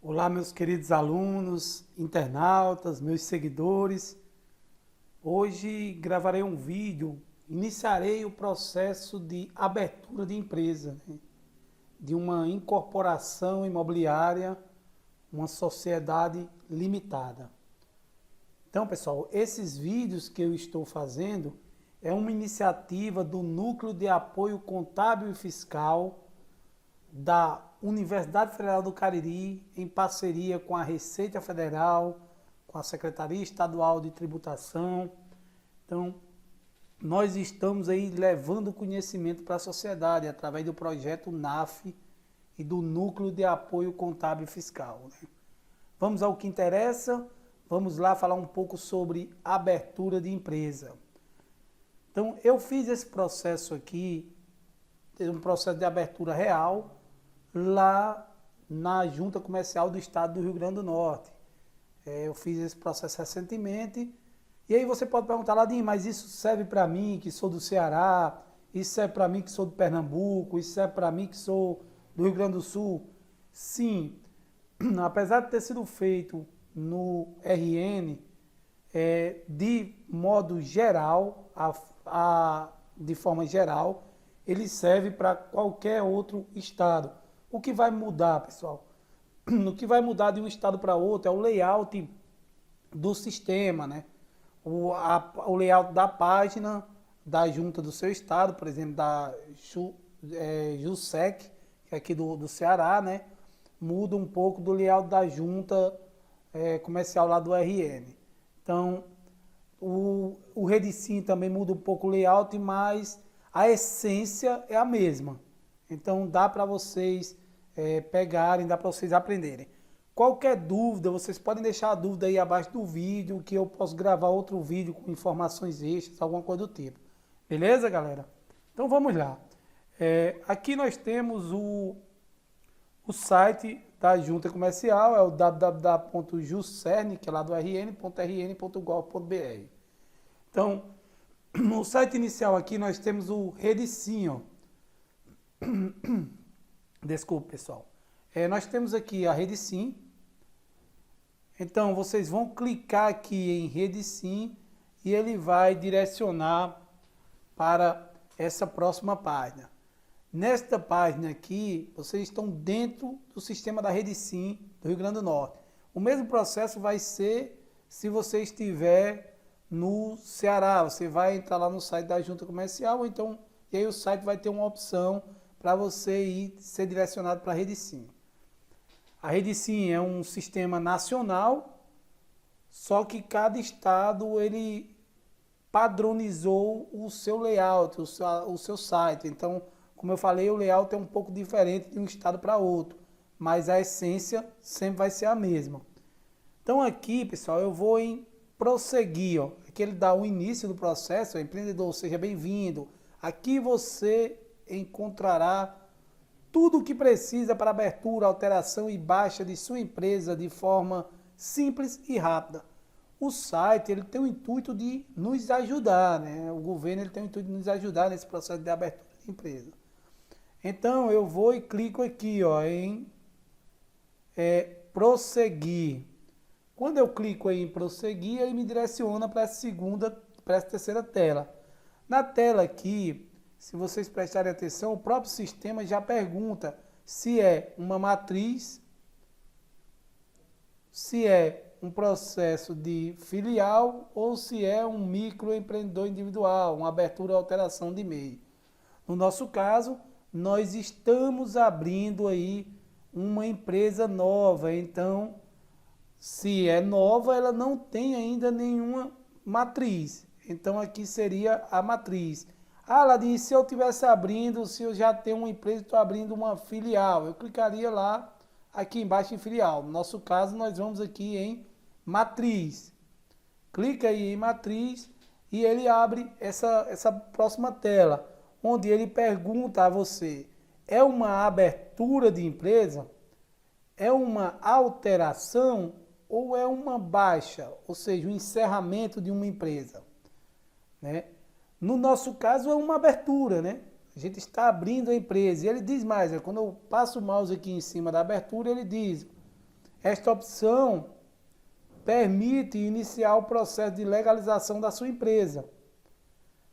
Olá, meus queridos alunos, internautas, meus seguidores. Hoje gravarei um vídeo, iniciarei o processo de abertura de empresa, de uma incorporação imobiliária, uma sociedade limitada. Então, pessoal, esses vídeos que eu estou fazendo é uma iniciativa do Núcleo de Apoio Contábil e Fiscal da Universidade Federal do Cariri, em parceria com a Receita Federal, com a Secretaria Estadual de Tributação. Então, nós estamos aí levando conhecimento para a sociedade através do projeto NAF e do Núcleo de Apoio Contábil e Fiscal. Vamos ao que interessa, vamos lá falar um pouco sobre abertura de empresa. Então, eu fiz esse processo aqui, um processo de abertura real, lá na Junta Comercial do Estado do Rio Grande do Norte. Eu fiz esse processo recentemente. E aí você pode perguntar, Ladim, mas isso serve para mim que sou do Ceará? Isso serve para mim que sou do Pernambuco? Isso serve para mim que sou do Rio Grande do Sul? Sim, apesar de ter sido feito no RN, de modo geral, de forma geral, ele serve para qualquer outro estado. O que vai mudar, pessoal? O que vai mudar de um estado para outro é o layout do sistema, né? O layout da página da junta do seu estado, por exemplo, da JUSEC, que é aqui do Ceará, né? Muda um pouco do layout da junta comercial lá do RN. Então, o Redicim também muda um pouco o layout, mas a essência é a mesma. Então dá para vocês pegarem, dá para vocês aprenderem. Qualquer dúvida, vocês podem deixar a dúvida aí abaixo do vídeo, que eu posso gravar outro vídeo com informações extras, alguma coisa do tipo. Beleza, galera? Então vamos lá. Aqui nós temos o site da Junta Comercial, é o www.juscern, que é lá do rn.rn.gov.br. Então, no site inicial aqui nós temos o Redicim, ó. Desculpe, pessoal. Nós temos aqui a Redicim. Então, vocês vão clicar aqui em Redicim e ele vai direcionar para essa próxima página. Nesta página aqui, vocês estão dentro do sistema da Redicim do Rio Grande do Norte. O mesmo processo vai ser se você estiver no Ceará. Você vai entrar lá no site da Junta Comercial, então, e aí o site vai ter uma opção para você ser direcionado para a Redicim. A Redicim é um sistema nacional, só que cada estado ele padronizou o seu layout, o seu site. Então, como eu falei, o layout é um pouco diferente de um estado para outro, mas a essência sempre vai ser a mesma. Então aqui, pessoal, eu vou em prosseguir, ó. Aqui ele dá o início do processo, empreendedor, seja bem-vindo. Aqui você encontrará tudo o que precisa para abertura, alteração e baixa de sua empresa de forma simples e rápida. O site ele tem o intuito de nos ajudar, né? O governo ele tem o intuito de nos ajudar nesse processo de abertura de empresa. Então eu vou e clico aqui, ó, em prosseguir. Quando eu clico aí em prosseguir, ele me direciona para essa terceira tela. Na tela aqui, se vocês prestarem atenção, o próprio sistema já pergunta se é uma matriz, se é um processo de filial ou se é um microempreendedor individual, uma abertura ou alteração de MEI. No nosso caso, nós estamos abrindo aí uma empresa nova, então, se é nova, ela não tem ainda nenhuma matriz. Então, aqui seria a matriz. Ah, Ladim, se eu estivesse abrindo, se eu já tenho uma empresa, estou abrindo uma filial, eu clicaria lá, aqui embaixo em filial. No nosso caso, nós vamos aqui em matriz. Clica aí em matriz e ele abre essa próxima tela, onde ele pergunta a você, é uma abertura de empresa? É uma alteração ou é uma baixa? Ou seja, um encerramento de uma empresa, né? No nosso caso é uma abertura, né? A gente está abrindo a empresa. E ele diz mais, quando eu passo o mouse aqui em cima da abertura, ele diz, esta opção permite iniciar o processo de legalização da sua empresa.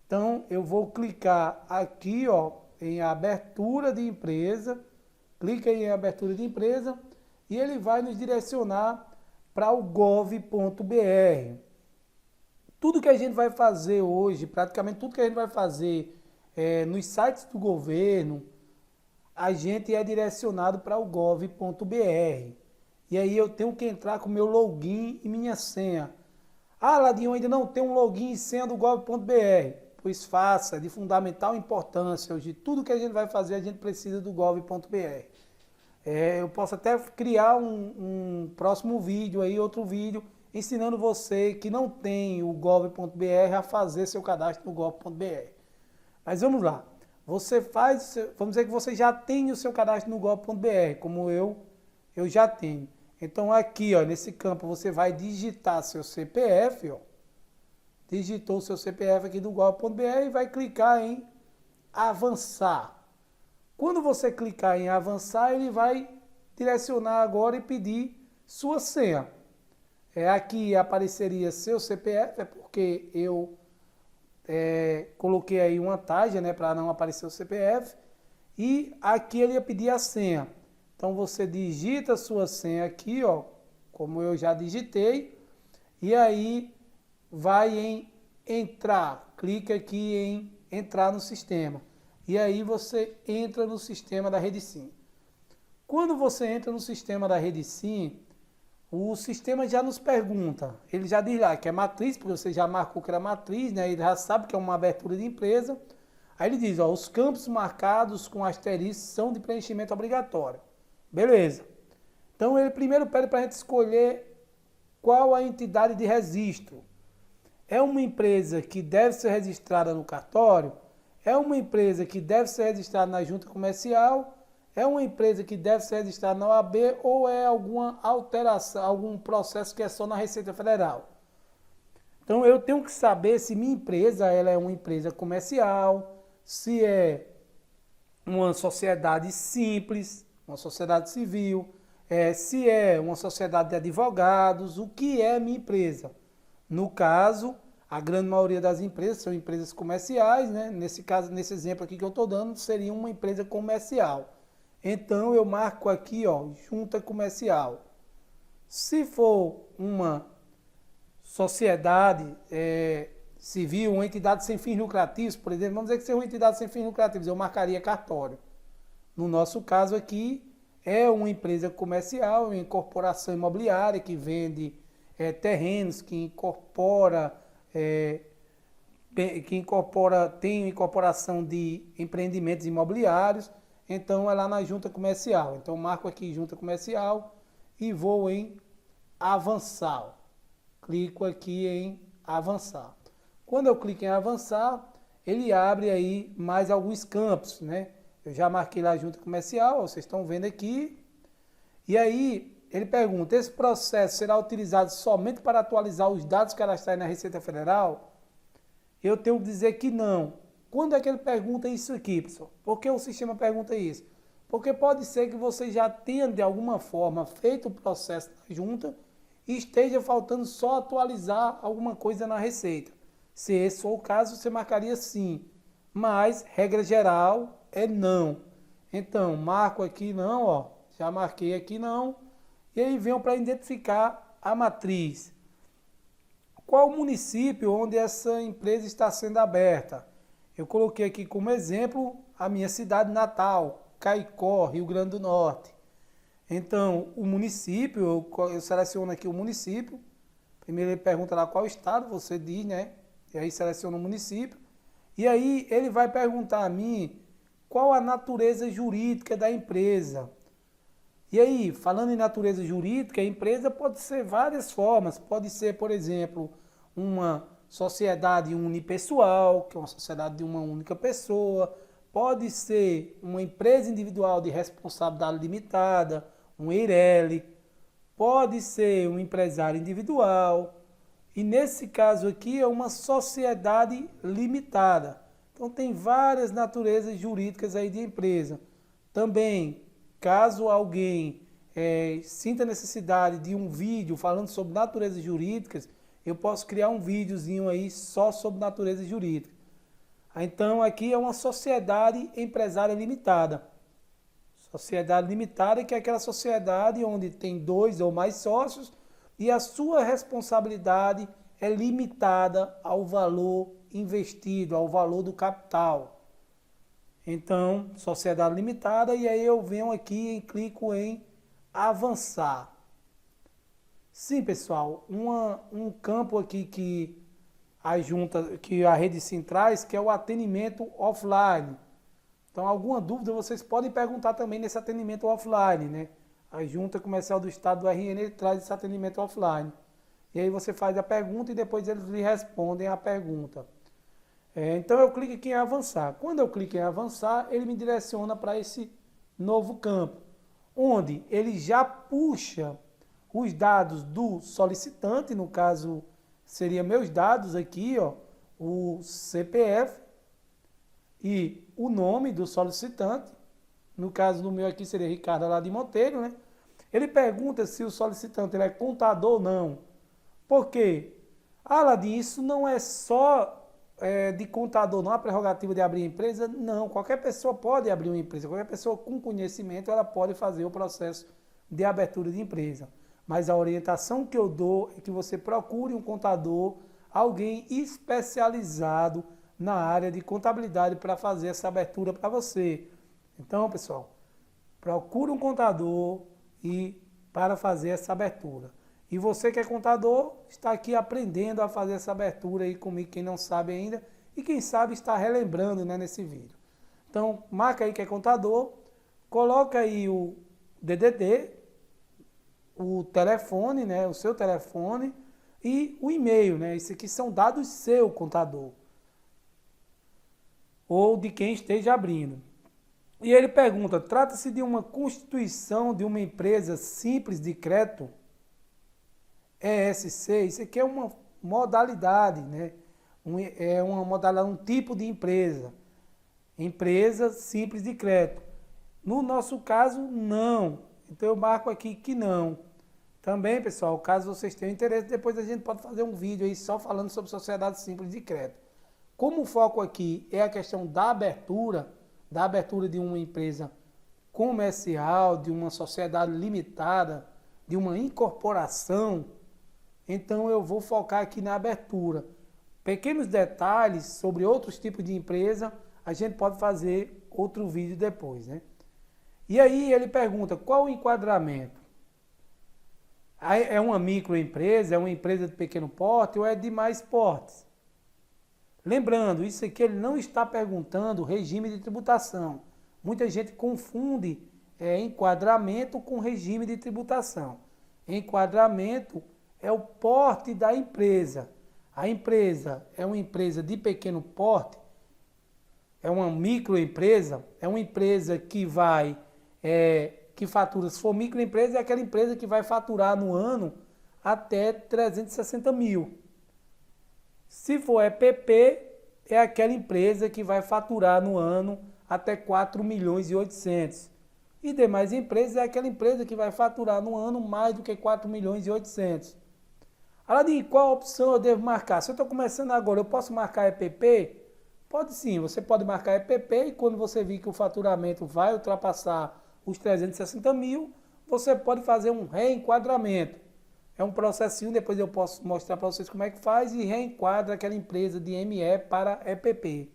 Então, eu vou clicar aqui, ó, em abertura de empresa, clica em abertura de empresa e ele vai nos direcionar para o gov.br. Tudo que a gente vai fazer hoje, praticamente tudo que a gente vai fazer nos sites do governo, a gente é direcionado para o gov.br. E aí eu tenho que entrar com meu login e minha senha. Ah, Ladinho, ainda não tem um login e senha do gov.br. Pois faça, de fundamental importância. Hoje, tudo que a gente vai fazer, a gente precisa do gov.br. Eu posso até criar um próximo vídeo aí, outro vídeo, ensinando você que não tem o gov.br a fazer seu cadastro no gov.br. Mas vamos lá. Você faz, vamos dizer que você já tem o seu cadastro no gov.br, como eu já tenho. Então aqui, ó, nesse campo, você vai digitar seu CPF, ó. Digitou o seu CPF aqui do gov.br e vai clicar em avançar. Quando você clicar em avançar, ele vai direcionar agora e pedir sua senha. Aqui apareceria seu CPF, é porque eu coloquei aí uma taxa, né, para não aparecer o CPF. E aqui ele ia pedir a senha. Então você digita a sua senha aqui, ó, como eu já digitei. E aí vai em entrar, clica aqui em entrar no sistema. E aí você entra no sistema da RedeSim. Quando você entra no sistema da RedeSim, o sistema já nos pergunta, ele já diz lá que é matriz, porque você já marcou que era matriz, né? Ele já sabe que é uma abertura de empresa. Aí ele diz, ó, os campos marcados com asterisco são de preenchimento obrigatório. Beleza. Então ele primeiro pede para a gente escolher qual a entidade de registro. É uma empresa que deve ser registrada no cartório? É uma empresa que deve ser registrada na junta comercial? É uma empresa que deve ser registrada na OAB ou é alguma alteração, algum processo que é só na Receita Federal? Então eu tenho que saber se minha empresa ela é uma empresa comercial, se é uma sociedade simples, uma sociedade civil, se é uma sociedade de advogados, o que é minha empresa? No caso, a grande maioria das empresas são empresas comerciais, né? Nesse caso, nesse exemplo aqui que eu estou dando, seria uma empresa comercial. Então eu marco aqui, ó, junta comercial. Se for uma sociedade civil, uma entidade sem fins lucrativos, por exemplo, vamos dizer que seja uma entidade sem fins lucrativos, eu marcaria cartório. No nosso caso aqui, é uma empresa comercial, uma incorporação imobiliária que vende terrenos, que incorpora, tem incorporação de empreendimentos imobiliários, então é lá na junta comercial. Então marco aqui junta comercial e vou em avançar. Clico aqui em avançar. Quando eu clico em avançar, ele abre aí mais alguns campos, né? Eu já marquei lá a junta comercial, vocês estão vendo aqui. E aí ele pergunta, esse processo será utilizado somente para atualizar os dados cadastrais na Receita Federal? Eu tenho que dizer que não. Quando é que ele pergunta isso aqui, pessoal? Por que o sistema pergunta isso? Porque pode ser que você já tenha, de alguma forma, feito o processo da junta e esteja faltando só atualizar alguma coisa na Receita. Se esse for o caso, você marcaria sim. Mas, regra geral, é não. Então, marco aqui não, ó. Já marquei aqui não. E aí venho para identificar a matriz. Qual o município onde essa empresa está sendo aberta? Eu coloquei aqui como exemplo a minha cidade natal, Caicó, Rio Grande do Norte. Então, o município, eu seleciono aqui o município. Primeiro ele pergunta lá qual estado, você diz, né? E aí seleciona o município. E aí ele vai perguntar a mim qual a natureza jurídica da empresa. E aí, falando em natureza jurídica, a empresa pode ser várias formas. Pode ser, por exemplo, uma sociedade unipessoal, que é uma sociedade de uma única pessoa. Pode ser uma empresa individual de responsabilidade limitada, um EIRELI. Pode ser um empresário individual. E nesse caso aqui é uma sociedade limitada. Então tem várias naturezas jurídicas aí de empresa. Também, caso alguém sinta necessidade de um vídeo falando sobre naturezas jurídicas, eu posso criar um videozinho aí só sobre natureza jurídica. Então aqui é uma sociedade empresária limitada. Sociedade limitada, que é aquela sociedade onde tem 2 ou mais sócios e a sua responsabilidade é limitada ao valor investido, ao valor do capital. Então, sociedade limitada, e aí eu venho aqui e clico em avançar. Sim, pessoal, um campo aqui que a Rede Sim traz, que é o atendimento offline. Então, alguma dúvida vocês podem perguntar também nesse atendimento offline, né? A Junta Comercial do Estado do RN traz esse atendimento offline. E aí você faz a pergunta e depois eles lhe respondem a pergunta. Então eu clico aqui em avançar. Quando eu clico em avançar, ele me direciona para esse novo campo, onde ele já puxa os dados do solicitante, no caso seria meus dados aqui, ó, o CPF e o nome do solicitante. No caso do meu aqui seria Ricardo Aladim Monteiro, né? Ele pergunta se o solicitante ele é contador ou não. Por quê? Aladim, isso não é só de contador, não, a prerrogativa de abrir empresa, não. Qualquer pessoa pode abrir uma empresa, qualquer pessoa com conhecimento, ela pode fazer o processo de abertura de empresa. Mas a orientação que eu dou é que você procure um contador, alguém especializado na área de contabilidade para fazer essa abertura para você. Então, pessoal, procure um contador para fazer essa abertura. E você que é contador, está aqui aprendendo a fazer essa abertura aí comigo, quem não sabe ainda, e quem sabe está relembrando, né, nesse vídeo. Então, marca aí que é contador, coloca aí o DDD, o telefone, né, o seu telefone e o e-mail, né? Isso aqui são dados seu, contador, ou de quem esteja abrindo. E ele pergunta, trata-se de uma constituição de uma empresa simples de crédito? ESC, isso aqui é uma modalidade, né? É uma modalidade, um tipo de empresa. Empresa simples de crédito. No nosso caso, não. Então eu marco aqui que não. Também, pessoal, caso vocês tenham interesse, depois a gente pode fazer um vídeo aí só falando sobre sociedade simples de crédito. Como o foco aqui é a questão da abertura de uma empresa comercial, de uma sociedade limitada, de uma incorporação, então eu vou focar aqui na abertura. Pequenos detalhes sobre outros tipos de empresa, a gente pode fazer outro vídeo depois, né? E aí ele pergunta, qual o enquadramento? É uma microempresa, é uma empresa de pequeno porte ou é de mais portes? Lembrando, isso aqui ele não está perguntando regime de tributação. Muita gente confunde enquadramento com regime de tributação. Enquadramento é o porte da empresa. A empresa é uma empresa de pequeno porte, é uma microempresa, é uma empresa que que fatura, se for microempresa, é aquela empresa que vai faturar no ano até 360 mil. Se for EPP, é aquela empresa que vai faturar no ano até 4 milhões e 800. E demais empresas é aquela empresa que vai faturar no ano mais do que 4 milhões e 800. Aladim, qual opção eu devo marcar? Se eu estou começando agora, eu posso marcar EPP? Pode sim, você pode marcar EPP e quando você vir que o faturamento vai ultrapassar os 360 mil, você pode fazer um reenquadramento. É um processinho, depois eu posso mostrar para vocês como é que faz e reenquadra aquela empresa de ME para EPP.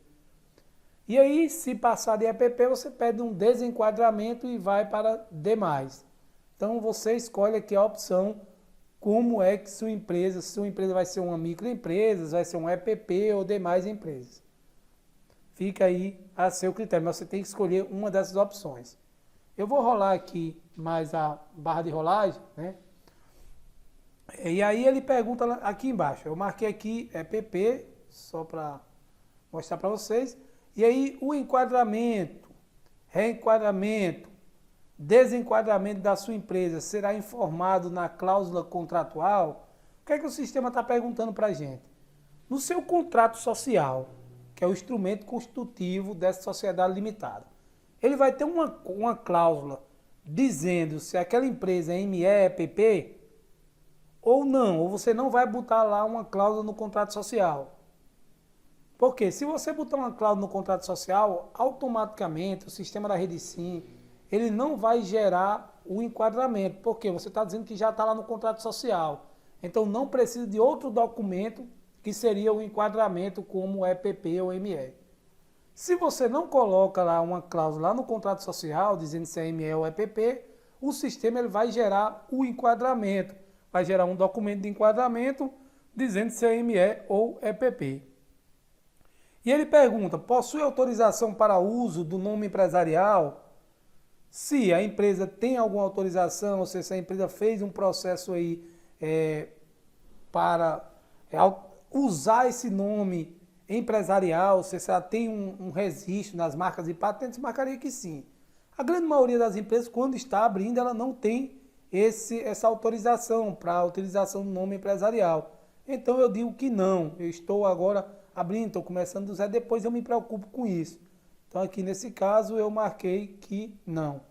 E aí, se passar de EPP, você pede um desenquadramento e vai para demais. Então, você escolhe aqui a opção como é que sua empresa vai ser uma microempresa, vai ser um EPP ou demais empresas. Fica aí a seu critério, mas você tem que escolher uma dessas opções. Eu vou rolar aqui mais a barra de rolagem, né? E aí ele pergunta aqui embaixo, eu marquei aqui EPP, só para mostrar para vocês. E aí o enquadramento, reenquadramento, desenquadramento da sua empresa será informado na cláusula contratual? O que é que o sistema está perguntando para a gente? No seu contrato social, que é o instrumento constitutivo dessa sociedade limitada, ele vai ter uma cláusula dizendo se aquela empresa é ME, EPP ou não, ou você não vai botar lá uma cláusula no contrato social. Porque se você botar uma cláusula no contrato social, automaticamente o sistema da Rede Sim, ele não vai gerar o enquadramento, porque você está dizendo que já está lá no contrato social. Então não precisa de outro documento que seria o enquadramento como EPP ou ME. Se você não coloca lá uma cláusula lá no contrato social, dizendo se é ME ou EPP, o sistema ele vai gerar o enquadramento, vai gerar um documento de enquadramento dizendo se é ME ou EPP. E ele pergunta, possui autorização para uso do nome empresarial? Se a empresa tem alguma autorização, ou seja, se a empresa fez um processo aí para usar esse nome empresarial, ou seja, se ela tem um registro nas marcas e patentes, marcaria que sim. A grande maioria das empresas, quando está abrindo, ela não tem essa autorização para a utilização do nome empresarial. Então eu digo que não, eu estou agora abrindo, estou começando do zero, depois eu me preocupo com isso. Então aqui nesse caso eu marquei que não.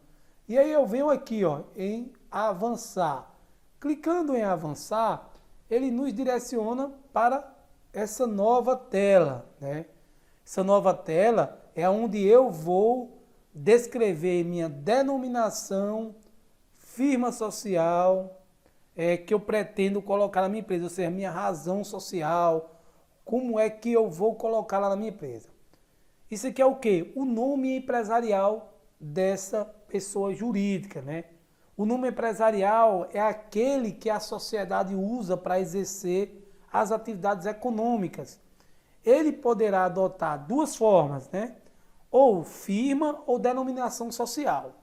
E aí eu venho aqui em avançar. Clicando em avançar, ele nos direciona para essa nova tela, né? Essa nova tela é onde eu vou descrever minha denominação, firma social, que eu pretendo colocar na minha empresa, ou seja, minha razão social, como é que eu vou colocar lá na minha empresa. Isso aqui é o quê? O nome empresarial dessa pessoa jurídica, né? O nome empresarial é aquele que a sociedade usa para exercer as atividades econômicas. Ele poderá adotar duas formas, né? Ou firma ou denominação social.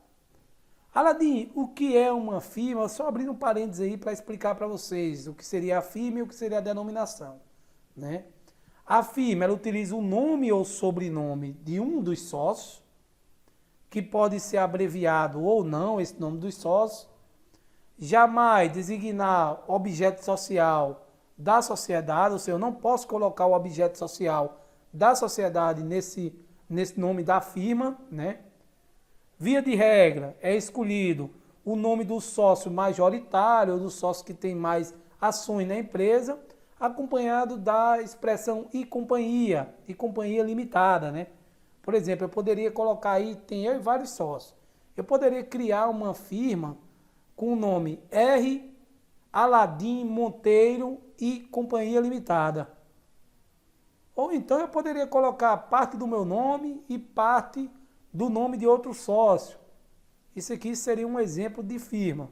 Aladim, o que é uma firma? Só abrindo um parênteses aí para explicar para vocês o que seria a firma e o que seria a denominação, né? A firma, ela utiliza o nome ou sobrenome de um dos sócios, que pode ser abreviado ou não, esse nome dos sócios. Jamais designar objeto social da sociedade, ou seja, eu não posso colocar o objeto social da sociedade nesse nome da firma, né? Via de regra, é escolhido o nome do sócio majoritário, ou do sócio que tem mais ações na empresa, acompanhado da expressão e companhia limitada, né? Por exemplo, eu poderia colocar aí, tem eu e vários sócios. Eu poderia criar uma firma com o nome R. Aladim Monteiro e Companhia Limitada. Ou então eu poderia colocar parte do meu nome e parte do nome de outro sócio. Isso aqui seria um exemplo de firma.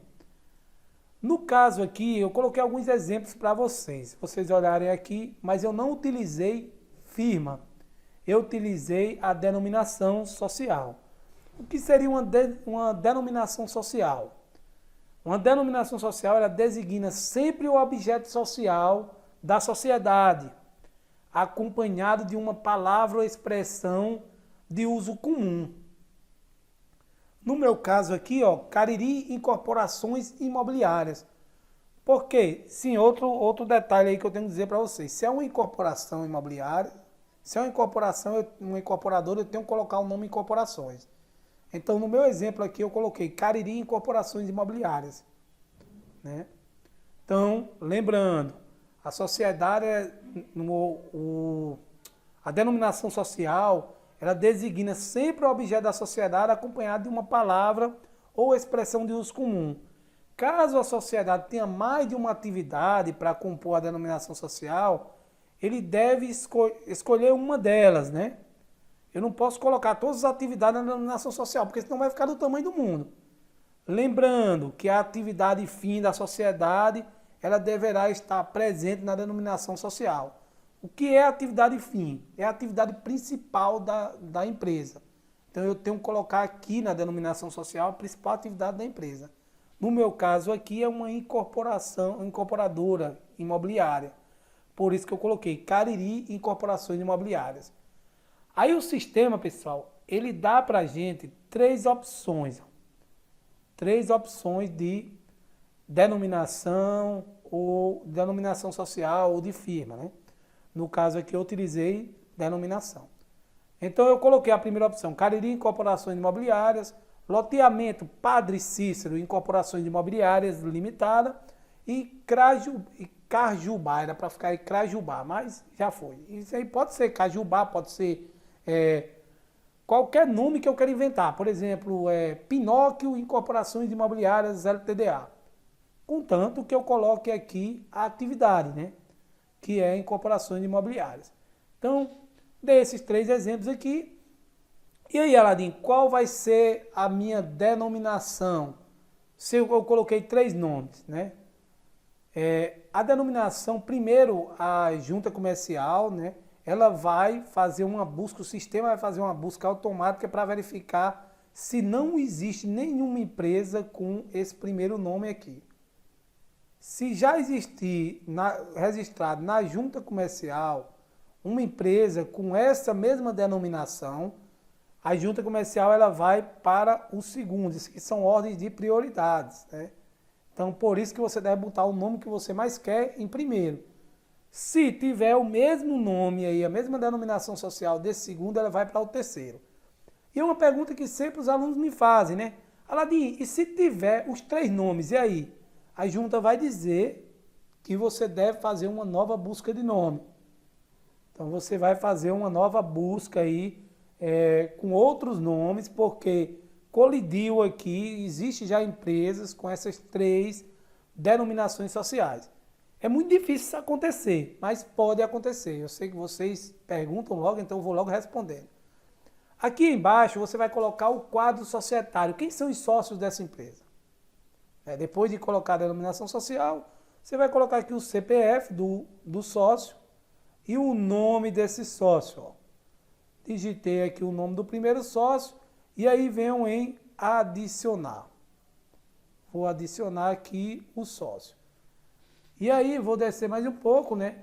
No caso aqui, eu coloquei alguns exemplos para vocês. Se vocês olharem aqui, mas eu não utilizei firma. Eu utilizei a denominação social. O que seria uma denominação social? Uma denominação social, ela designa sempre o objeto social da sociedade, acompanhado de uma palavra ou expressão de uso comum. No meu caso aqui, Cariri Incorporações Imobiliárias. Por quê? Sim, outro detalhe aí que eu tenho que dizer para vocês. Se é uma incorporação imobiliária, se é uma incorporação, uma incorporadora, eu tenho que colocar o nome incorporações. Então, no meu exemplo aqui, eu coloquei Cariri Incorporações Imobiliárias, né? Então, lembrando, a sociedade, a denominação social, ela designa sempre o objeto da sociedade acompanhado de uma palavra ou expressão de uso comum. Caso a sociedade tenha mais de uma atividade para compor a denominação social, ele deve escolher uma delas, né? Eu não posso colocar todas as atividades na denominação social, porque senão vai ficar do tamanho do mundo. Lembrando que a atividade fim da sociedade, ela deverá estar presente na denominação social. O que é a atividade fim? É a atividade principal da empresa. Então eu tenho que colocar aqui na denominação social a principal atividade da empresa. No meu caso aqui é uma incorporadora imobiliária. Por isso que eu coloquei Cariri Incorporações Imobiliárias. Aí o sistema, pessoal, ele dá para a gente três opções. Três opções de denominação ou denominação social ou de firma, né? No caso aqui eu utilizei denominação. Então eu coloquei a primeira opção, Cariri Incorporações Imobiliárias. loteamento Padre Cícero, Incorporações Imobiliárias Limitada, e Cajubá, era para ficar em Crajubá, mas já foi. Isso aí pode ser Cajubá, pode ser qualquer nome que eu quero inventar. Por exemplo, Pinóquio Incorporações Imobiliárias LTDA. Contanto que eu coloque aqui a atividade, né? Que é incorporações imobiliárias. Então, dei esses 3 exemplos aqui. E aí, Aladim, qual vai ser a minha denominação? Se eu coloquei 3 nomes, né? A denominação, primeiro, a junta comercial, né? Ela vai fazer uma busca, o sistema vai fazer uma busca automática para verificar se não existe nenhuma empresa com esse primeiro nome aqui. Se já existir registrado na junta comercial uma empresa com essa mesma denominação, a junta comercial ela vai para o segundo, que são ordens de prioridades, né? Então, por isso que você deve botar o nome que você mais quer em primeiro. Se tiver o mesmo nome aí, a mesma denominação social desse segundo, ela vai para o terceiro. E uma pergunta que sempre os alunos me fazem, né? Aladim, e se tiver os 3 nomes, e aí? A junta vai dizer que você deve fazer uma nova busca de nome. Então, você vai fazer uma nova busca aí com outros nomes, porque colidiu aqui, existe já empresas com essas 3 denominações sociais. É muito difícil isso acontecer, mas pode acontecer. Eu sei que vocês perguntam logo, então eu vou logo respondendo. Aqui embaixo você vai colocar o quadro societário. Quem são os sócios dessa empresa? Depois de colocar a denominação social, você vai colocar aqui o CPF do sócio e o nome desse sócio. Ó. Digitei aqui o nome do primeiro sócio e aí venho em adicionar. Vou adicionar aqui o sócio. E aí vou descer mais um pouco, né?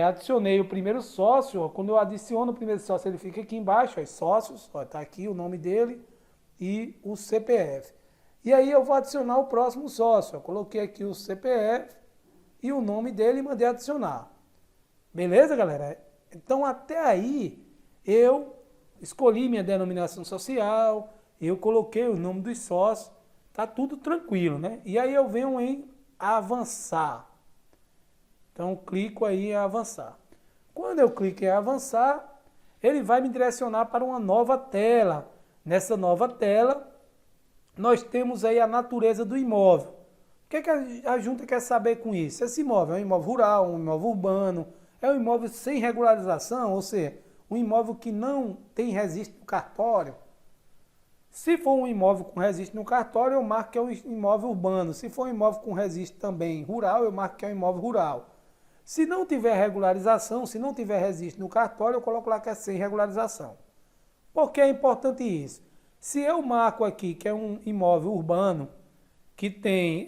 Adicionei o primeiro sócio. Ó. Quando eu adiciono o primeiro sócio, ele fica aqui embaixo, ó, sócios. Está aqui o nome dele e o CPF. E aí eu vou adicionar o próximo sócio. Eu coloquei aqui o CPF e o nome dele e mandei adicionar. Beleza, galera? Então até aí eu escolhi minha denominação social, eu coloquei o nome dos sócios, tá tudo tranquilo, né? E aí eu venho em avançar. Então clico aí em avançar. Quando eu clico em avançar, ele vai me direcionar para uma nova tela. Nessa nova tela, nós temos aí a natureza do imóvel. O que a junta quer saber com isso? Esse imóvel é um imóvel rural, um imóvel urbano, é um imóvel sem regularização, ou seja, um imóvel que não tem registro no cartório. Se for um imóvel com registro no cartório, eu marco que é um imóvel urbano. Se for um imóvel com registro também rural, eu marco que é um imóvel rural. Se não tiver regularização, se não tiver registro no cartório, eu coloco lá que é sem regularização. Por que é importante isso? Se eu marco aqui que é um imóvel urbano, que tem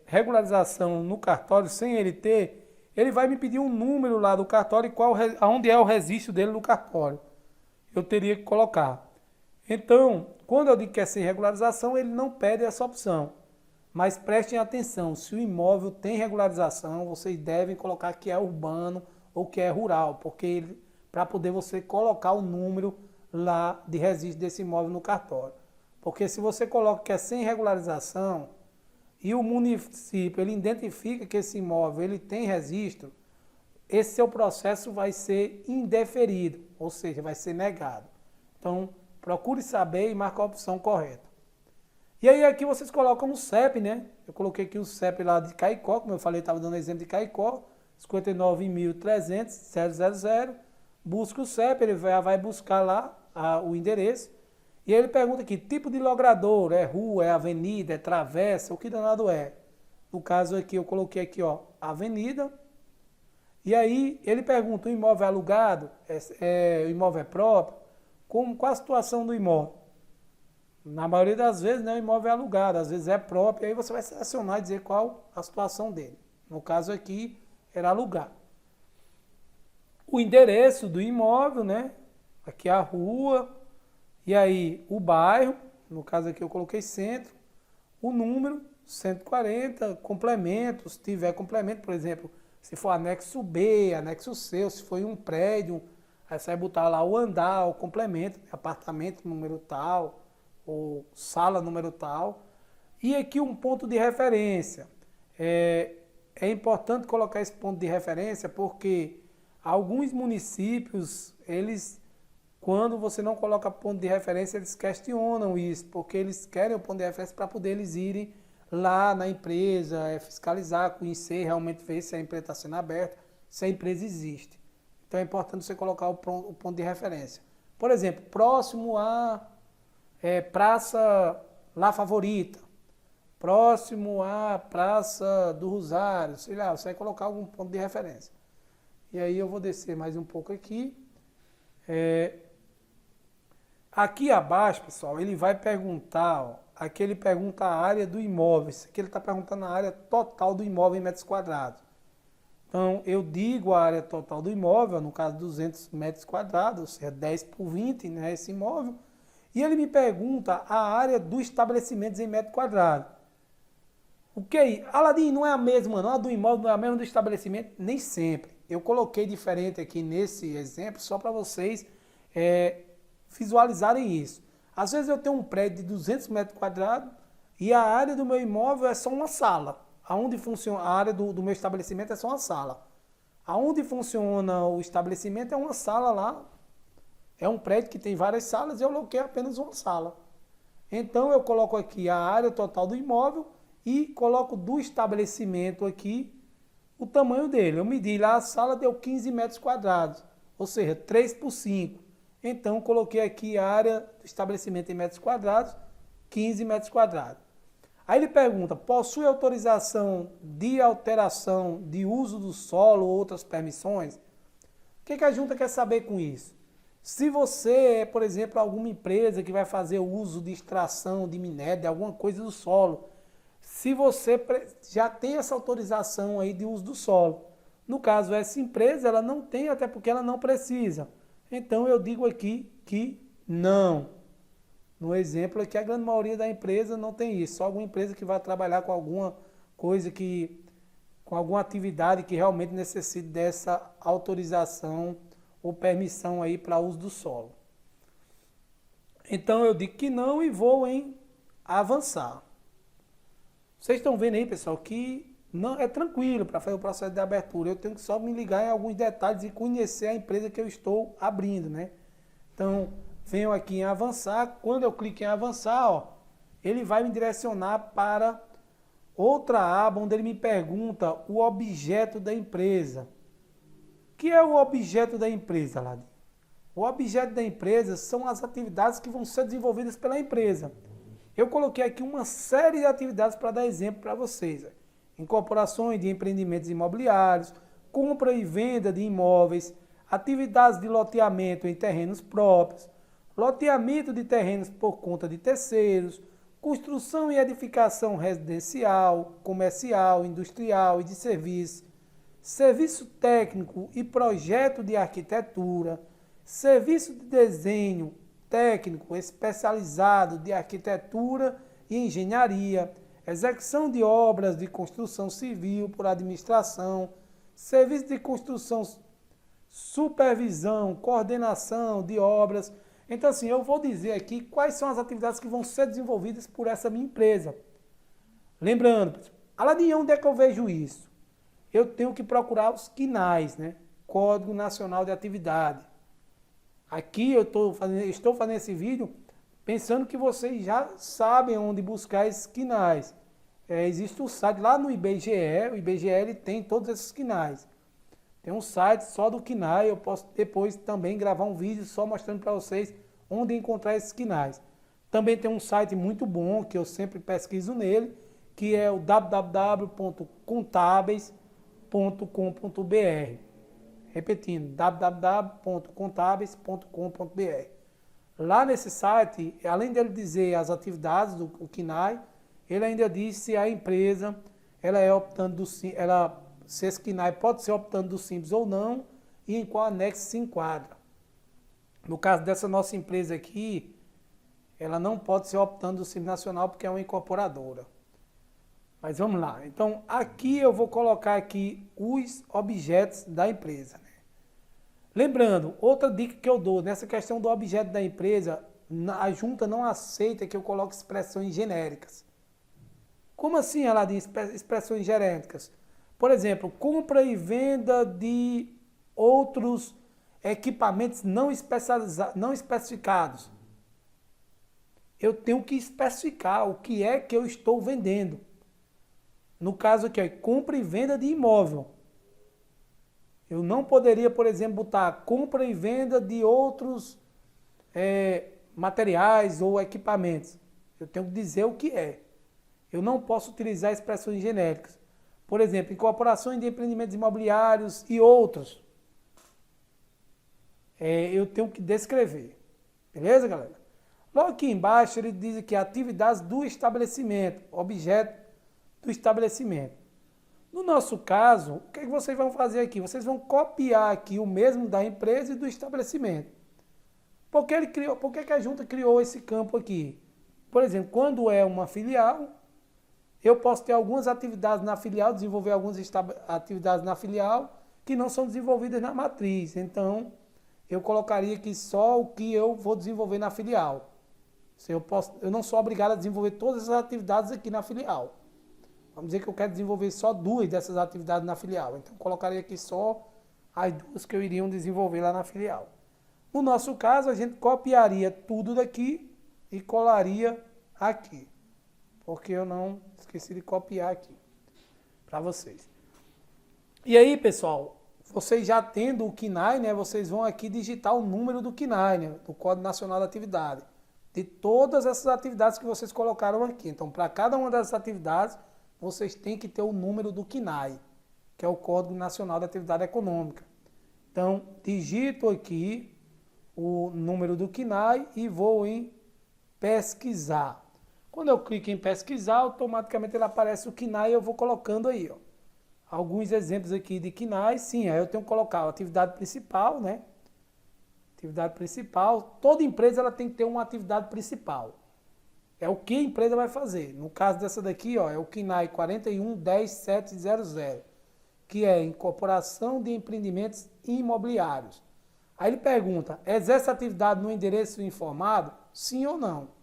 regularização no cartório sem ele ter, ele vai me pedir um número lá do cartório e onde é o registro dele no cartório. Eu teria que colocar. Então, quando eu digo que é sem regularização, ele não pede essa opção. Mas prestem atenção, se o imóvel tem regularização, vocês devem colocar que é urbano ou que é rural, porque para poder você colocar o número lá de registro desse imóvel no cartório. Porque se você coloca que é sem regularização e o município ele identifica que esse imóvel ele tem registro, esse seu processo vai ser indeferido, ou seja, vai ser negado. Então, procure saber e marque a opção correta. E aí aqui vocês colocam o CEP, né? Eu coloquei aqui o CEP lá de Caicó, como eu falei, estava dando exemplo de Caicó, 59.300.000, busca o CEP, ele vai buscar lá o endereço, e aí ele pergunta aqui, tipo de logrador, é rua, é avenida, é travessa, o que danado é? No caso aqui, eu coloquei aqui, ó, avenida, e aí ele pergunta, o imóvel é alugado, o imóvel é próprio, qual a situação do imóvel? Na maioria das vezes, né, o imóvel é alugado, às vezes é próprio, aí você vai selecionar e dizer qual a situação dele. No caso aqui, era alugado. O endereço do imóvel, né, aqui é a rua, e aí o bairro, no caso aqui eu coloquei centro, o número, 140, complementos, se tiver complemento, por exemplo, se for anexo B, anexo C, se for em um prédio, aí você vai botar lá o andar, o complemento, apartamento, número tal, ou sala número tal. E aqui um ponto de referência. É importante colocar esse ponto de referência porque alguns municípios, quando você não coloca ponto de referência, eles questionam isso, porque eles querem o ponto de referência para poder eles irem lá na empresa, fiscalizar, conhecer, realmente ver se a empresa está sendo aberta, se a empresa existe. Então é importante você colocar o ponto de referência. Por exemplo, próximo à Praça La Favorita, próximo à Praça do Rosário, sei lá, você vai colocar algum ponto de referência. E aí eu vou descer mais um pouco aqui. Aqui abaixo, pessoal, ele vai perguntar, ó, aqui ele pergunta a área do imóvel. Isso aqui ele está perguntando a área total do imóvel em metros quadrados. Então, eu digo a área total do imóvel, no caso 200 metros quadrados, ou seja, 10 por 20, né, esse imóvel. E ele me pergunta a área do estabelecimento em metro quadrado. O que aí? Aladim, não é a mesma não, a do imóvel não é a mesma do estabelecimento? Nem sempre. Eu coloquei diferente aqui nesse exemplo só para vocês visualizarem isso. Às vezes eu tenho um prédio de 200 metros quadrados e a área do meu imóvel é só uma sala. Aonde funciona, a área do meu estabelecimento é só uma sala. Aonde funciona o estabelecimento é uma sala lá. É um prédio que tem várias salas e eu aloquei apenas uma sala. Então eu coloco aqui a área total do imóvel e coloco do estabelecimento aqui o tamanho dele. Eu medi lá, a sala deu 15 metros quadrados, ou seja, 3 por 5. Então coloquei aqui a área do estabelecimento em metros quadrados, 15 metros quadrados. Aí ele pergunta, possui autorização de alteração de uso do solo ou outras permissões? O que a junta quer saber com isso? Se você é, por exemplo, alguma empresa que vai fazer uso de extração de minério, de alguma coisa do solo, se você já tem essa autorização aí de uso do solo. No caso, essa empresa ela não tem, até porque ela não precisa. Então eu digo aqui que não. No exemplo aqui, a grande maioria da empresa não tem isso. Só alguma empresa que vai trabalhar com alguma coisa com alguma atividade que realmente necessite dessa autorização ou permissão aí para uso do solo. Então eu digo que não e vou em avançar. Vocês estão vendo aí, pessoal, que não é tranquilo para fazer o processo de abertura. Eu tenho que só me ligar em alguns detalhes e conhecer a empresa que eu estou abrindo, né? Então, venho aqui em avançar. Quando eu clico em avançar, ó, ele vai me direcionar para outra aba onde ele me pergunta o objeto da empresa. O que é o objeto da empresa, Aladim? O objeto da empresa são as atividades que vão ser desenvolvidas pela empresa. Eu coloquei aqui uma série de atividades para dar exemplo para vocês. Incorporações de empreendimentos imobiliários, compra e venda de imóveis, atividades de loteamento em terrenos próprios, loteamento de terrenos por conta de terceiros, construção e edificação residencial, comercial, industrial e de serviço, serviço técnico e projeto de arquitetura, serviço de desenho técnico especializado de arquitetura e engenharia, execução de obras de construção civil por administração, serviço de construção, supervisão, coordenação de obras. Então, assim, eu vou dizer aqui quais são as atividades que vão ser desenvolvidas por essa minha empresa. Lembrando, Aladim, onde é que eu vejo isso? Eu tenho que procurar os CNAEs, né? Código Nacional de Atividade. Aqui eu estou fazendo esse vídeo pensando que vocês já sabem onde buscar esses CNAEs. Existe o site lá no IBGE, o IBGE ele tem todos esses CNAEs. Tem um site só do CNAE, eu posso depois também gravar um vídeo só mostrando para vocês onde encontrar esses CNAEs. Também tem um site muito bom, que eu sempre pesquiso nele, que é o www.contábeis.com.br. Repetindo, www.contábeis.com.br. Lá nesse site, além dele dizer as atividades do CNAE, ele ainda diz se a empresa ela é optando se esse CNAE pode ser optando do Simples ou não e em qual anexo se enquadra. No caso dessa nossa empresa aqui, ela não pode ser optando do Simples Nacional porque é uma incorporadora. Mas vamos lá. Então, aqui eu vou colocar aqui os objetos da empresa. Lembrando, outra dica que eu dou nessa questão do objeto da empresa, a junta não aceita que eu coloque expressões genéricas. Como assim, ela diz expressões genéricas? Por exemplo, compra e venda de outros equipamentos não especificados. Eu tenho que especificar o que é que eu estou vendendo. No caso aqui, compra e venda de imóvel. Eu não poderia, por exemplo, botar compra e venda de outros materiais ou equipamentos. Eu tenho que dizer o que é. Eu não posso utilizar expressões genéricas. Por exemplo, incorporações de empreendimentos imobiliários e outros. Eu tenho que descrever. Beleza, galera? Logo aqui embaixo ele diz que atividades do estabelecimento, objeto do estabelecimento. No nosso caso, o que vocês vão fazer aqui? Vocês vão copiar aqui o mesmo da empresa e do estabelecimento. Por que a junta criou esse campo aqui? Por exemplo, quando é uma filial, eu posso ter algumas atividades na filial, desenvolver algumas atividades na filial que não são desenvolvidas na matriz. Então, eu colocaria aqui só o que eu vou desenvolver na filial. Eu não sou obrigado a desenvolver todas as atividades aqui na filial. Vamos dizer que eu quero desenvolver só 2 dessas atividades na filial. Então, eu colocaria aqui só as 2 que eu iria desenvolver lá na filial. No nosso caso, a gente copiaria tudo daqui e colaria aqui. Porque eu não esqueci de copiar aqui para vocês. E aí, pessoal, vocês já tendo o KNAI, né, vocês vão aqui digitar o número do KNAI, né, do Código Nacional da Atividade. De todas essas atividades que vocês colocaram aqui. Então, para cada uma dessas atividades, vocês têm que ter o número do KNAI, que é o Código Nacional da Atividade Econômica. Então, digito aqui o número do KNAI e vou em pesquisar. Quando eu clico em pesquisar, automaticamente ele aparece o KNAI e eu vou colocando aí, ó. Alguns exemplos aqui de KNAI, sim, aí eu tenho que colocar a atividade principal, né? Atividade principal, toda empresa ela tem que ter uma atividade principal. É o que a empresa vai fazer. No caso dessa daqui, ó, é o KNAI 4110700, que é Incorporação de Empreendimentos Imobiliários. Aí ele pergunta, exerce atividade no endereço informado? Sim ou não?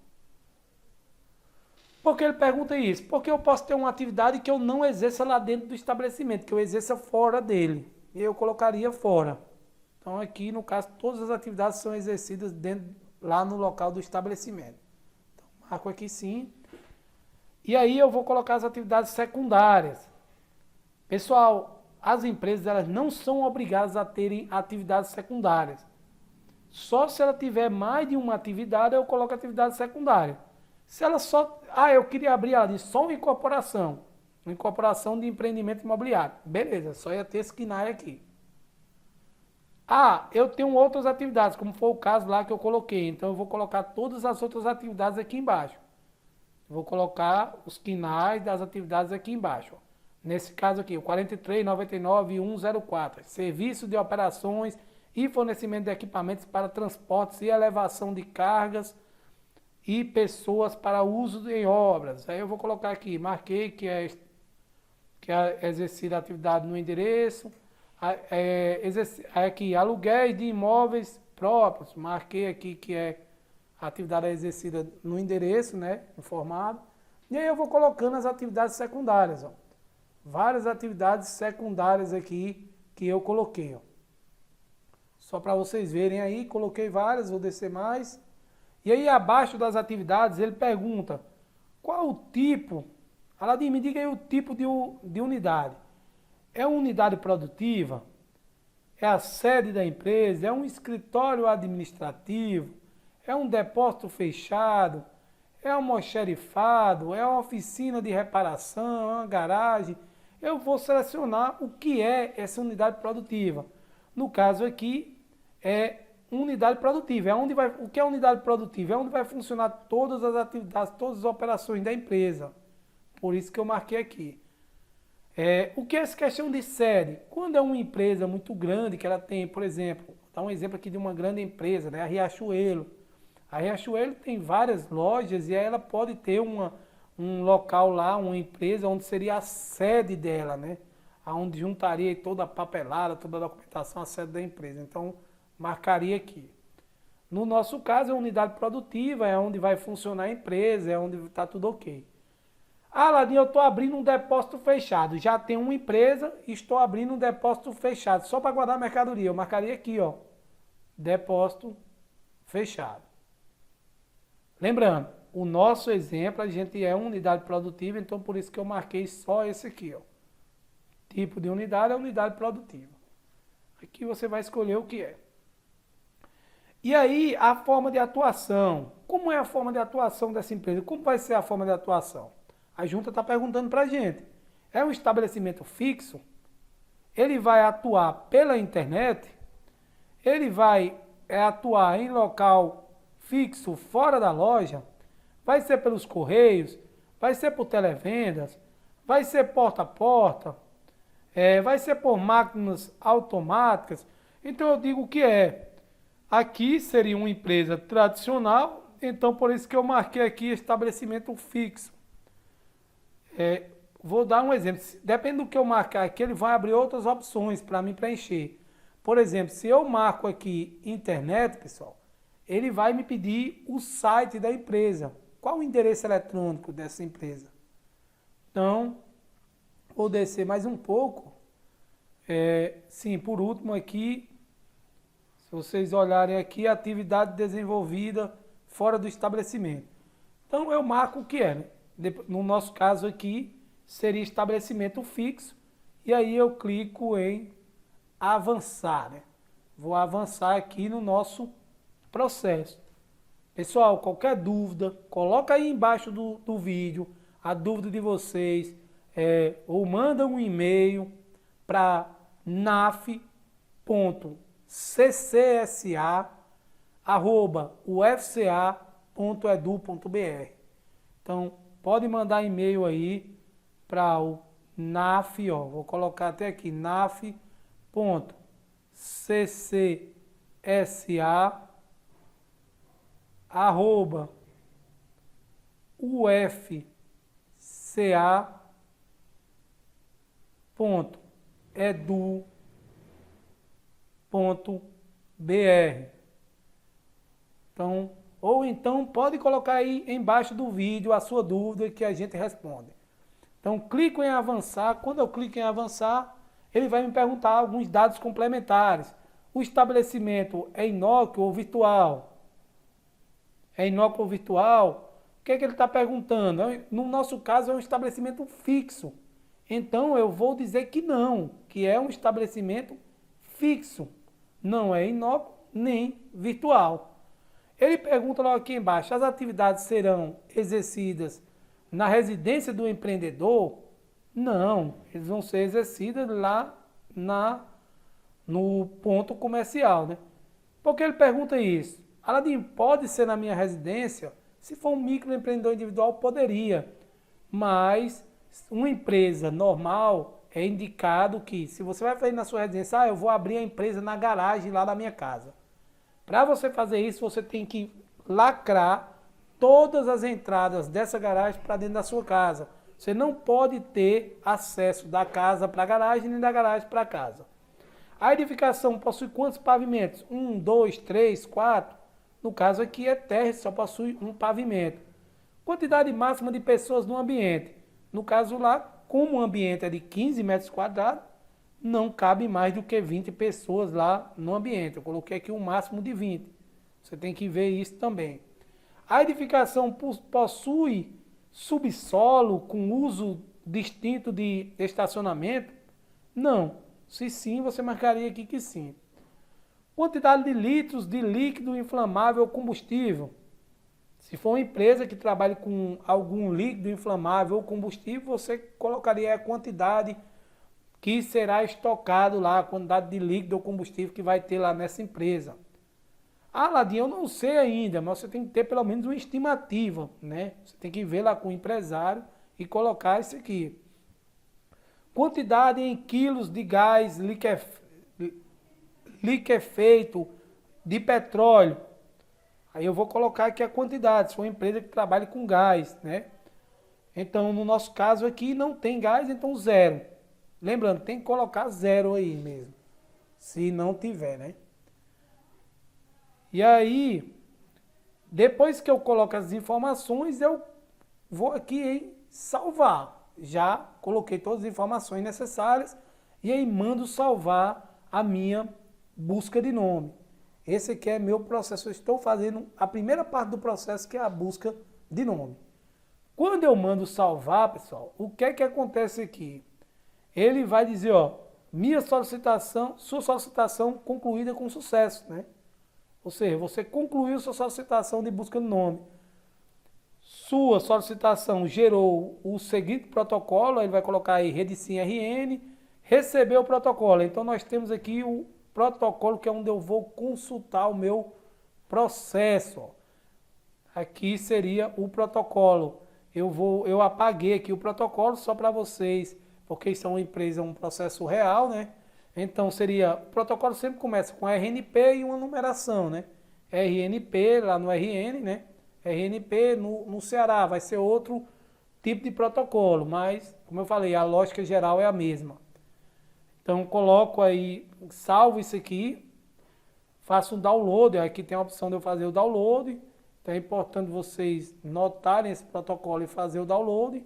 Por que ele pergunta isso? Porque eu posso ter uma atividade que eu não exerça lá dentro do estabelecimento, que eu exerça fora dele. E eu colocaria fora. Então aqui, no caso, todas as atividades são exercidas lá no local do estabelecimento. Então, marco aqui sim. E aí eu vou colocar as atividades secundárias. Pessoal, as empresas elas não são obrigadas a terem atividades secundárias. Só se ela tiver mais de uma atividade, eu coloco atividade secundária. Se ela só... eu queria abrir ela de só uma incorporação de empreendimento imobiliário. Beleza, só ia ter esse KNAI aqui. Eu tenho outras atividades, como foi o caso lá que eu coloquei. Então, eu vou colocar todas as outras atividades aqui embaixo. Vou colocar os KNAIs das atividades aqui embaixo. Nesse caso aqui, o 43.99.104. Serviço de operações e fornecimento de equipamentos para transportes e elevação de cargas e pessoas para uso em obras. Aí eu vou colocar aqui, marquei que é exercida a atividade no endereço. Aqui, aluguéis de imóveis próprios. Marquei aqui que é a atividade exercida no endereço, né, informado. E aí eu vou colocando as atividades secundárias, ó. Várias atividades secundárias aqui que eu coloquei, ó. Só para vocês verem aí, coloquei várias, vou descer mais. E aí abaixo das atividades ele pergunta, qual o tipo, Aladim, me diga aí o tipo de unidade. É uma unidade produtiva? É a sede da empresa? É um escritório administrativo? É um depósito fechado? É um almoxerifado? É uma oficina de reparação? É uma garagem? Eu vou selecionar o que é essa unidade produtiva. No caso aqui, é unidade produtiva. O que é unidade produtiva? É onde vai funcionar todas as atividades, todas as operações da empresa. Por isso que eu marquei aqui. O que é essa questão de sede? Quando é uma empresa muito grande, que ela tem, por exemplo, vou dar um exemplo aqui de uma grande empresa, né? A Riachuelo. A Riachuelo tem várias lojas e aí ela pode ter um local lá, uma empresa, onde seria a sede dela, né? Onde juntaria toda a papelada, toda a documentação, a sede da empresa. Então, marcaria aqui. No nosso caso, é unidade produtiva, é onde vai funcionar a empresa, é onde está tudo ok. Ah, Ladinho, eu estou abrindo um depósito fechado. Já tenho uma empresa e estou abrindo um depósito fechado, só para guardar mercadoria. Eu marcaria aqui, ó, depósito fechado. Lembrando, o nosso exemplo, a gente é unidade produtiva, então por isso que eu marquei só esse aqui, ó. Tipo de unidade é unidade produtiva. Aqui você vai escolher o que é. E aí, a forma de atuação. Como é a forma de atuação dessa empresa? Como vai ser a forma de atuação? A junta está perguntando para a gente. É um estabelecimento fixo? Ele vai atuar pela internet? Ele vai atuar em local fixo fora da loja? Vai ser pelos correios? Vai ser por televendas? Vai ser porta a porta? Vai ser por máquinas automáticas? Então eu digo que é. Aqui seria uma empresa tradicional, então por isso que eu marquei aqui estabelecimento fixo. Vou dar um exemplo. Depende do que eu marcar aqui, ele vai abrir outras opções para me preencher. Por exemplo, se eu marco aqui internet, pessoal, ele vai me pedir o site da empresa. Qual o endereço eletrônico dessa empresa? Então, vou descer mais um pouco. Sim, por último aqui, se vocês olharem aqui, atividade desenvolvida fora do estabelecimento. Então, eu marco o que é, né? No nosso caso aqui, seria estabelecimento fixo. E aí eu clico em avançar, né? Vou avançar aqui no nosso processo. Pessoal, qualquer dúvida, coloca aí embaixo do vídeo a dúvida de vocês. Ou manda um e-mail para naf.ccsa@ufca.edu.br. Então, pode mandar e-mail aí para o NAF, ó, vou colocar até aqui, naf.ccsa@ufca.edu.br. Então pode colocar aí embaixo do vídeo a sua dúvida que a gente responde. Então clico em avançar. Quando eu clico em avançar, ele vai me perguntar alguns dados complementares. O estabelecimento é inócuo ou virtual? É inócuo ou virtual? O que é que ele está perguntando? No nosso caso é um estabelecimento fixo. Então eu vou dizer que não, que é um estabelecimento fixo. Não é inócuo nem virtual. Ele pergunta logo aqui embaixo, as atividades serão exercidas na residência do empreendedor? Não, eles vão ser exercidas lá no ponto comercial, né? Por que ele pergunta isso? Aladim, pode ser na minha residência? Se for um microempreendedor individual, poderia. Mas uma empresa normal é indicado que, se você vai fazer na sua residência, eu vou abrir a empresa na garagem lá da minha casa. Para você fazer isso, você tem que lacrar todas as entradas dessa garagem para dentro da sua casa. Você não pode ter acesso da casa para a garagem, nem da garagem para a casa. A edificação possui quantos pavimentos? 1, 2, 3, 4. No caso aqui é terra, só possui um pavimento. Quantidade máxima de pessoas no ambiente. No caso lá, como o ambiente é de 15 metros quadrados, não cabe mais do que 20 pessoas lá no ambiente. Eu coloquei aqui um máximo de 20. Você tem que ver isso também. A edificação possui subsolo com uso distinto de estacionamento? Não. Se sim, você marcaria aqui que sim. Quantidade de litros de líquido inflamável ou combustível. Se for uma empresa que trabalhe com algum líquido inflamável ou combustível, você colocaria a quantidade que será estocado lá, a quantidade de líquido ou combustível que vai ter lá nessa empresa. Ah, Ladinho, eu não sei ainda, mas você tem que ter pelo menos uma estimativa, né? Você tem que ver lá com o empresário e colocar isso aqui. Quantidade em quilos de gás liquefeito de petróleo. Aí eu vou colocar aqui a quantidade, se for uma empresa que trabalha com gás, né? Então, no nosso caso aqui, não tem gás, então 0. Lembrando, tem que colocar 0 aí mesmo, se não tiver, né? E aí, depois que eu coloco as informações, eu vou aqui em salvar. Já coloquei todas as informações necessárias e aí mando salvar a minha busca de nome. Esse aqui é meu processo. Eu estou fazendo a primeira parte do processo, que é a busca de nome. Quando eu mando salvar, pessoal, o que é que acontece aqui? Ele vai dizer, ó, sua solicitação concluída com sucesso, né? Ou seja, você concluiu sua solicitação de busca de nome. Sua solicitação gerou o seguinte protocolo, ele vai colocar aí rede sim RN, recebeu o protocolo. Então nós temos aqui o protocolo, que é onde eu vou consultar o meu processo. Ó. Aqui seria o protocolo. Eu apaguei aqui o protocolo só para vocês, porque isso é uma empresa, um processo real, né? Então seria, o protocolo sempre começa com RNP e uma numeração, né? RNP lá no RN, né? RNP no Ceará vai ser outro tipo de protocolo, mas, como eu falei, a lógica geral é a mesma. Então coloco aí, salvo isso aqui, faço um download, aqui tem a opção de eu fazer o download. Então é importante vocês notarem esse protocolo e fazer o download,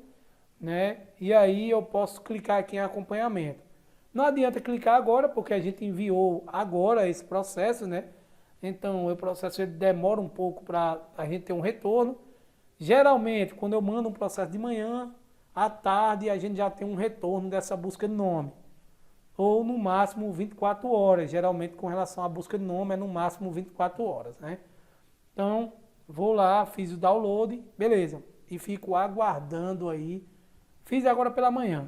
né? E aí eu posso clicar aqui em acompanhamento. Não adianta clicar agora, porque a gente enviou agora esse processo, né? Então o processo ele demora um pouco para a gente ter um retorno. Geralmente, quando eu mando um processo de manhã, à tarde a gente já tem um retorno dessa busca de nome. Ou no máximo 24 horas. Geralmente com relação à busca de nome é no máximo 24 horas, né? Então, vou lá, fiz o download, beleza. E fico aguardando aí. Fiz agora pela manhã.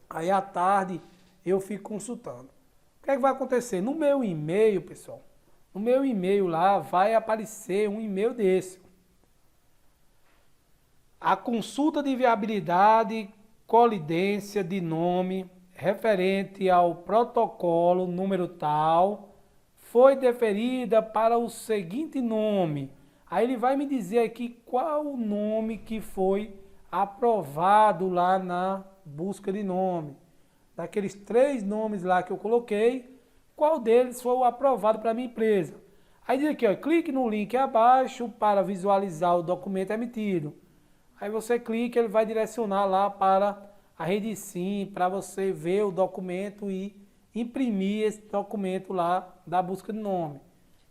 Aí à tarde eu fico consultando. O que é que vai acontecer? No meu e-mail, pessoal, no meu e-mail lá vai aparecer um e-mail desse. A consulta de viabilidade, colidência de nome referente ao protocolo número tal foi deferida para o seguinte nome. Aí ele vai me dizer aqui qual o nome que foi aprovado lá na busca de nome. Daqueles 3 nomes lá que eu coloquei, qual deles foi o aprovado para a minha empresa. Aí diz aqui, ó, clique no link abaixo para visualizar o documento emitido. Aí você clica, ele vai direcionar lá para a rede sim, para você ver o documento e imprimir esse documento lá da busca de nome.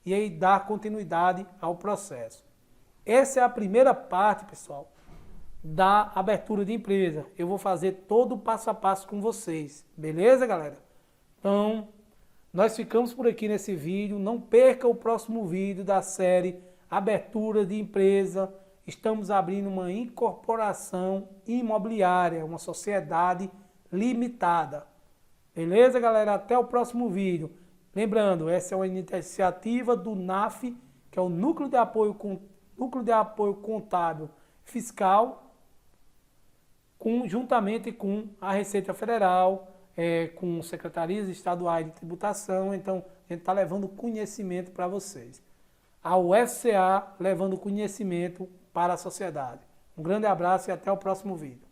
E aí dar continuidade ao processo. Essa é a primeira parte, pessoal, da abertura de empresa. Eu vou fazer todo o passo a passo com vocês. Beleza, galera? Então, nós ficamos por aqui nesse vídeo. Não perca o próximo vídeo da série Abertura de Empresa. Estamos abrindo uma incorporação imobiliária, uma sociedade limitada. Beleza, galera? Até o próximo vídeo. Lembrando, essa é uma iniciativa do NAF, que é o Núcleo de Apoio Contábil Fiscal, juntamente com a Receita Federal, com secretarias estaduais de tributação. Então, a gente está levando conhecimento para vocês. A UFCA levando conhecimento para a sociedade. Um grande abraço e até o próximo vídeo.